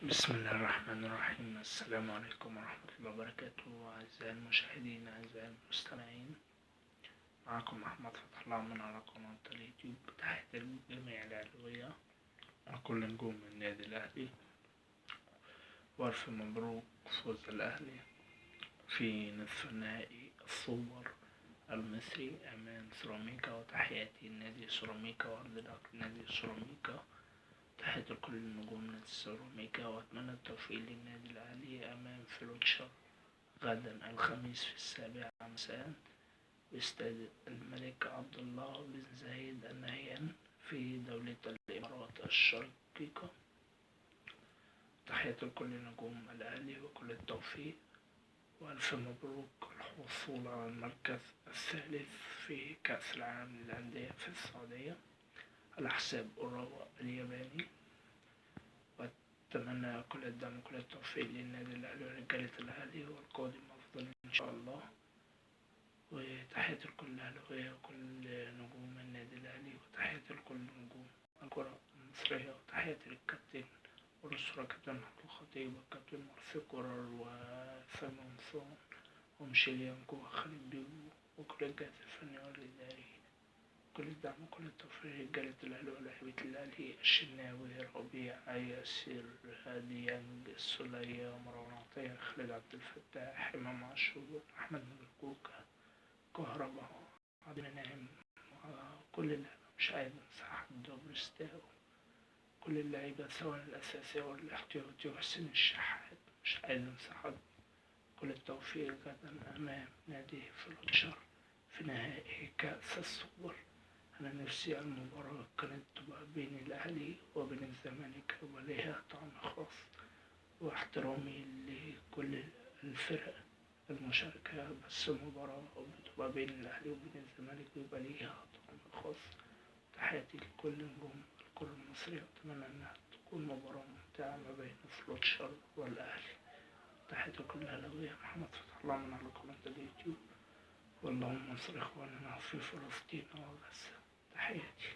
بسم الله الرحمن الرحيم. السلام عليكم ورحمة الله وبركاته. أعزائي المشاهدين، أعزائي المستمعين، معكم محمد فتح الله من على قناة اليوتيوب. تحية الجميع الأهلاوية وكل نجوم النادي الأهلي، وألف مبروك فوز الأهلي في نصف النهائي السوبر المصري أمام سيراميكا. وتحياتي لنادي سيراميكا وأرض نادي سيراميكا. تحية لكل نجوم نادي سيراميكا، وأتمنى التوفيق للنادي الأهلي أمام فلوتشر غدا الخميس في 7 مساء باستاد الملك عبد الله بن زايد النهيان في دولة الإمارات الشقيقة. تحية لكل نجوم الأهلي وكل التوفيق، وألف مبروك الحصول على المركز الثالث في كأس العالم للأندية في السعودية على حساب أوراوا الياباني. وأتمنى كل الدعم وكل التوفيق للنادي الأهلي ورجالة الأهلي، والقادم أفضل إن شاء الله. وتحية لكل الأهلاوية وكل نجوم النادي الأهلي، وتحية لكل نجوم الكرة المصرية، وتحية للكابتن والأسرة كابتن محمود الخطيب والكابتن مرسي كورر وسامي منصور وميشيل يانكو وخالد بيبو وكل الجهاز الفني والإداري. كل الدعم وكل التوفيق لرجالة الأهلي ولاعيبة الأهلي: الشناوي، ربيع، ياسر، هادي، يانج، السولية، مروان عطية، خالد عبد الفتاح، إمام عاشور، أحمد مبروكة، كهربا، عبد المنعم، كل اللعيبة مش عايز أنسى حد، وبرستاو، كل اللعيبة سواء الأساسية والاحتياطي، وحسين الشحات، مش عايز أنسى حد. كل التوفيق غدا أمام نادي فلوتشر في نهائي كأس السوبر. أنا نفسي المباراة كانت تبقى بين الأهلي وبين الزمالك وليها طعم خاص، واحترامي لكل الفرق المشاركة، بس المباراة بتبقى بين الأهلي وبين الزمالك بيبقى ليها طعم خاص. تحياتي لكل نجوم الكرة المصرية، أتمنى أنها تكون مباراة ممتعة ما بين فلوتشر والأهلي. تحياتي لكل الأهلاوية. محمد فتح الله من على قناة اليوتيوب، واللهم انصر إخواننا في فلسطين وغزة. تحياتي.